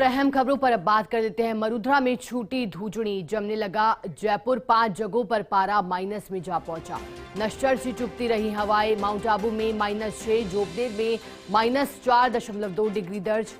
अहम खबरों पर अब बात कर लेते हैं। मरुधरा में छूटी धूजड़ी, जमने लगा जयपुर। 5 जगहों पर पारा माइनस में जा पहुंचा। नश्वर सी चुभती रही हवाएं। माउंट आबू में -6, जोबनेर में -4.2 डिग्री दर्ज।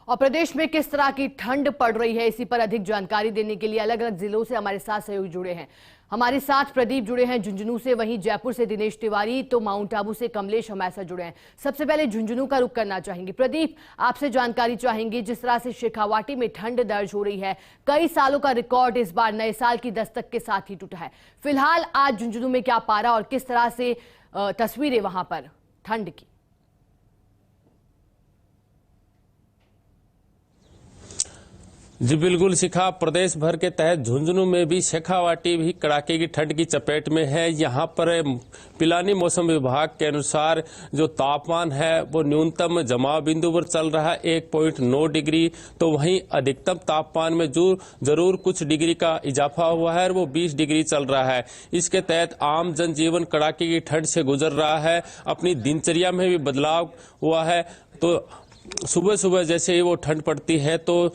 और प्रदेश में किस तरह की ठंड पड़ रही है, इसी पर अधिक जानकारी देने के लिए अलग अलग जिलों से हमारे साथ सहयोगी जुड़े हैं। हमारे साथ प्रदीप जुड़े हैं झुंझुनू से, वहीं जयपुर से दिनेश तिवारी, तो माउंट आबू से कमलेश हमारे साथ जुड़े हैं। सबसे पहले झुंझुनू का रुख करना चाहेंगे। प्रदीप, आपसे जानकारी चाहेंगे, जिस तरह से शेखावाटी में ठंड दर्ज हो रही है, कई सालों का रिकॉर्ड इस बार नए साल की दस्तक के साथ ही टूटा है। फिलहाल आज झुंझुनू में क्या पारा और किस तरह से तस्वीरें वहां पर ठंड की? जी बिल्कुल शिखा, प्रदेश भर के तहत झुंझुनू में भी शेखावाटी भी कड़ाके की ठंड की चपेट में है। यहाँ पर पिलानी मौसम विभाग के अनुसार जो तापमान है वो न्यूनतम जमाव बिंदु पर चल रहा है 1.9 डिग्री, तो वहीं अधिकतम तापमान में जो जरूर कुछ डिग्री का इजाफा हुआ है और वो 20 डिग्री चल रहा है। इसके तहत आम जनजीवन कड़ाके की ठंड से गुजर रहा है। अपनी दिनचर्या में भी बदलाव हुआ है। तो सुबह सुबह जैसे ही वो ठंड पड़ती है तो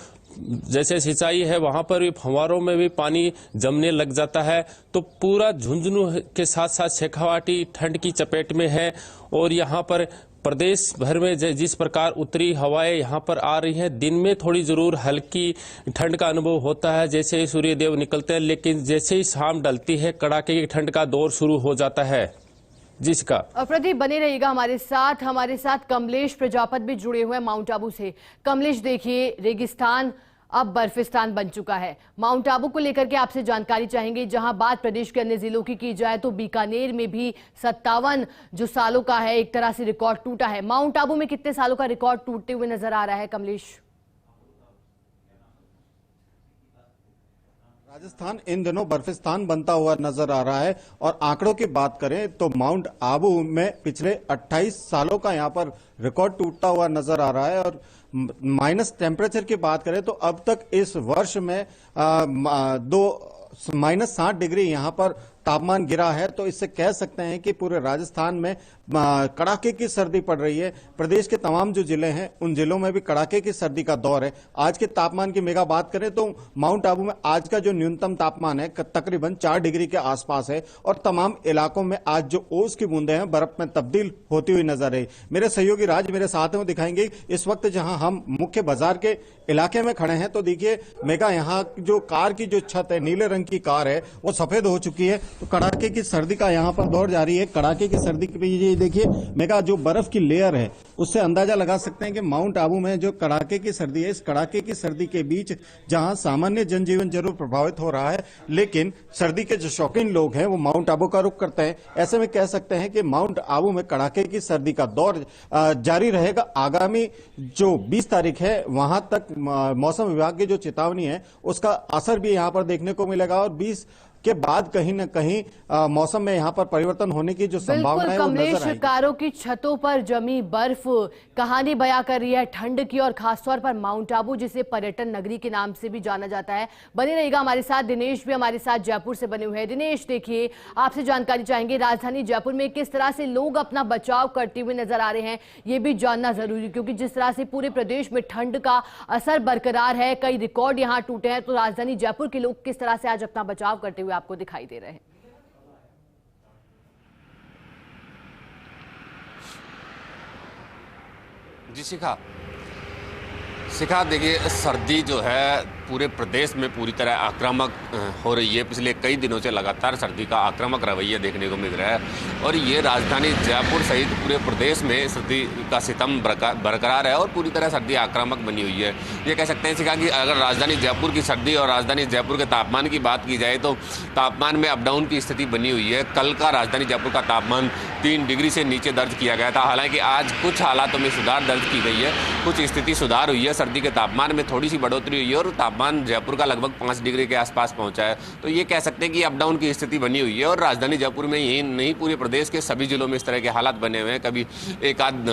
जैसे सिंचाई है वहां पर भी फव्वारों में भी पानी जमने लग जाता है। तो पूरा झुंझुनू के साथ साथ शेखावाटी ठंड की चपेट में है। और यहाँ पर प्रदेश भर में जिस प्रकार उत्तरी हवाएं यहाँ पर आ रही हैं, दिन में थोड़ी जरूर हल्की ठंड का अनुभव होता है जैसे ही सूर्यदेव निकलते हैं, लेकिन जैसे ही शाम ढलती है कड़ाके की ठंड का दौर शुरू हो जाता है। जिसका प्रदीप बने रहिएगा हमारे साथ कमलेश प्रजापत भी जुड़े हुए हैं माउंट आबू से। कमलेश, देखिए रेगिस्तान अब बर्फिस्तान बन चुका है। माउंट आबू को लेकर के आपसे जानकारी चाहेंगे। जहां बात प्रदेश के अन्य जिलों की जाए तो बीकानेर में भी 57 जो सालों का है एक तरह से रिकॉर्ड टूटा है। माउंट आबू में कितने सालों का रिकॉर्ड टूटते हुए नजर आ रहा है कमलेश? राजस्थान इन दिनों बर्फिस्तान बनता हुआ नजर आ रहा है। और आंकड़ों की बात करें तो माउंट आबू में पिछले 28 सालों का यहां पर रिकॉर्ड टूटता हुआ नजर आ रहा है। और माइनस टेम्परेचर की बात करें तो अब तक इस वर्ष में -7 डिग्री यहां पर तापमान गिरा है। तो इससे कह सकते हैं कि पूरे राजस्थान में कड़ाके की सर्दी पड़ रही है। प्रदेश के तमाम जो जिले हैं उन जिलों में भी कड़ाके की सर्दी का दौर है। आज के तापमान की मेगा बात करें तो माउंट आबू में आज का जो न्यूनतम तापमान है तकरीबन 4 डिग्री के आसपास है। और तमाम इलाकों में आज जो ओस की बूंदें हैं बर्फ में तब्दील होती हुई नजर आई। मेरे सहयोगी राज मेरे साथ हैं, वो दिखाएंगे इस वक्त जहां हम मुख्य बाजार के इलाके में खड़े हैं। तो देखिए मेगा, यहाँ जो कार की जो छत है, नीले रंग की कार है, वो सफेद हो चुकी है। तो कड़ाके की सर्दी का यहाँ पर दौर जारी है। कड़ाके की सर्दी के पीछे देखिए मेगा जो बर्फ की लेयर है, उससे अंदाजा लगा सकते हैं कि माउंट आबू में जो कड़ाके की सर्दी है, इस कड़ाके की सर्दी के बीच जहां सामान्य जनजीवन जरूर प्रभावित हो रहा है, लेकिन सर्दी के जो शौकीन लोग हैं वो माउंट आबू का रुख करते हैं। ऐसे में कह सकते हैं कि माउंट आबू में कड़ाके की सर्दी का दौर जारी रहेगा। आगामी जो 20 तारीख है वहां तक मौसम विभाग की जो चेतावनी है उसका असर भी यहां पर देखने को मिलेगा। और 20 के बाद कहीं न कहीं मौसम में यहाँ पर परिवर्तन होने की जो संभावना है वो नजर आएगी। कमलेश, कारों की छतों पर जमी बर्फ कहानी बयां कर रही है ठंड की, और खासतौर पर माउंट आबू जिसे पर्यटन नगरी के नाम से भी जाना जाता है। बने रहेगा हमारे साथ। दिनेश भी हमारे साथ जयपुर से बने हुए हैं। दिनेश, देखिए आपसे जानकारी चाहेंगे, राजधानी जयपुर में किस तरह से लोग अपना बचाव करते हुए नजर आ रहे हैं, ये भी जानना जरूरी, क्योंकि जिस तरह से पूरे प्रदेश में ठंड का असर बरकरार है, कई रिकॉर्ड यहाँ टूटे हैं, तो राजधानी जयपुर के लोग किस तरह से आज अपना बचाव करते हुए आपको दिखाई दे रहे हैं? जी शिखा, देखिए सर्दी जो है पूरे प्रदेश में पूरी तरह आक्रामक हो रही है। पिछले कई दिनों से लगातार सर्दी का आक्रामक रवैया देखने को मिल रहा है और ये राजधानी जयपुर सहित पूरे प्रदेश में सर्दी का सितम बरकरार है और पूरी तरह सर्दी आक्रामक बनी हुई है। ये कह सकते हैं शिखा कि अगर राजधानी जयपुर की सर्दी और राजधानी जयपुर के तापमान की बात की जाए तो तापमान में अप डाउन की स्थिति बनी हुई है। कल का राजधानी जयपुर का तापमान 3 डिग्री से नीचे दर्ज किया गया था। हालांकि आज कुछ हालातों में सुधार दर्ज की गई है, कुछ स्थिति सुधार हुई है, सर्दी के तापमान में थोड़ी सी बढ़ोतरी हुई है और तापमान तापमान जयपुर का लगभग 5 डिग्री के आसपास पहुंचा है। तो ये कह सकते हैं कि अप डाउन की स्थिति बनी हुई है और राजधानी जयपुर में यही नहीं, पूरे प्रदेश के सभी जिलों में इस तरह के हालात बने हुए हैं। कभी एक आध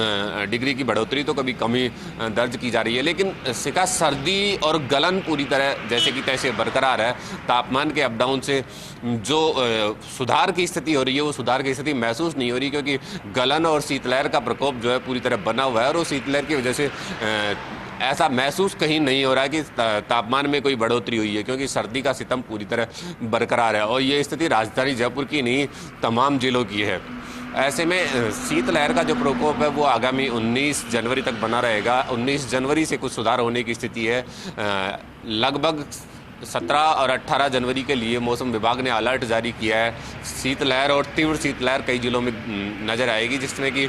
डिग्री की बढ़ोतरी तो कभी कमी दर्ज की जा रही है, लेकिन शिखा सर्दी और गलन पूरी तरह जैसे कि तैसे बरकरार है। तापमान के अप डाउन से जो सुधार की स्थिति हो रही है वो सुधार की स्थिति महसूस नहीं हो रही, क्योंकि गलन और शीतलहर का प्रकोप जो है पूरी तरह बना हुआ है और वो शीतलहर की वजह से ऐसा महसूस कहीं नहीं हो रहा है कि तापमान में कोई बढ़ोतरी हुई है, क्योंकि सर्दी का सितम पूरी तरह बरकरार है और ये स्थिति राजधानी जयपुर की नहीं तमाम जिलों की है। ऐसे में शीतलहर का जो प्रकोप है वो आगामी 19 जनवरी तक बना रहेगा। 19 जनवरी से कुछ सुधार होने की स्थिति है। लगभग 17 और 18 जनवरी के लिए मौसम विभाग ने अलर्ट जारी किया है। शीतलहर और तीव्र शीतलहर कई जिलों में नजर आएगी, जिसमें कि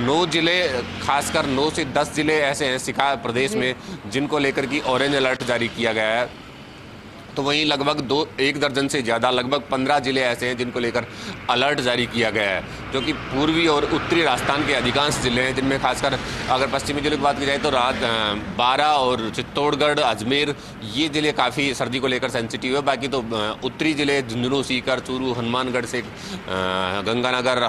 9 जिले, खासकर 9 से 10 जिले ऐसे हैं शिखा प्रदेश में जिनको लेकर की ऑरेंज अलर्ट जारी किया गया है। तो वहीं लगभग 1 दर्जन से ज़्यादा, लगभग 15 जिले ऐसे हैं जिनको लेकर अलर्ट जारी किया गया है, जो कि पूर्वी और उत्तरी राजस्थान के अधिकांश जिले हैं, जिनमें खासकर अगर पश्चिमी जिलों की बात की जाए तो बारां और चित्तौड़गढ़, अजमेर, ये जिले काफ़ी सर्दी को लेकर सेंसिटिव है। बाकी तो उत्तरी जिले झुंझुनू, सीकर, चूरू, हनुमानगढ़ से गंगानगर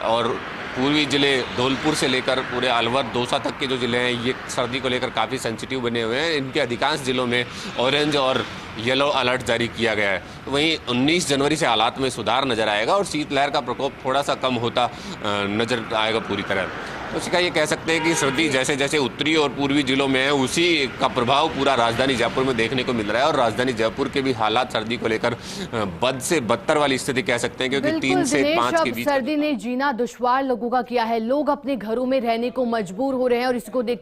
और पूर्वी जिले धौलपुर से लेकर पूरे अलवर, दौसा तक के जो जिले हैं ये सर्दी को लेकर काफ़ी सेंसिटिव बने हुए हैं। इनके अधिकांश जिलों में ऑरेंज और येलो अलर्ट जारी किया गया है। वहीं 19 जनवरी से हालात में सुधार नजर आएगा और शीतलहर का प्रकोप थोड़ा सा कम होता नजर आएगा पूरी तरह। तो इसका ये कह सकते हैं कि सर्दी जैसे जैसे उत्तरी और पूर्वी जिलों में है उसी का प्रभाव पूरा राजधानी जयपुर में देखने को मिल रहा है और राजधानी जयपुर के भी हालात सर्दी को लेकर बद से बदतर वाली स्थिति कह सकते हैं, क्योंकि 3 से 5 के बीच सर्दी ने जीना दुश्वार लोगों का किया है। लोग अपने घरों में रहने को मजबूर हो रहे हैं और इसको देखते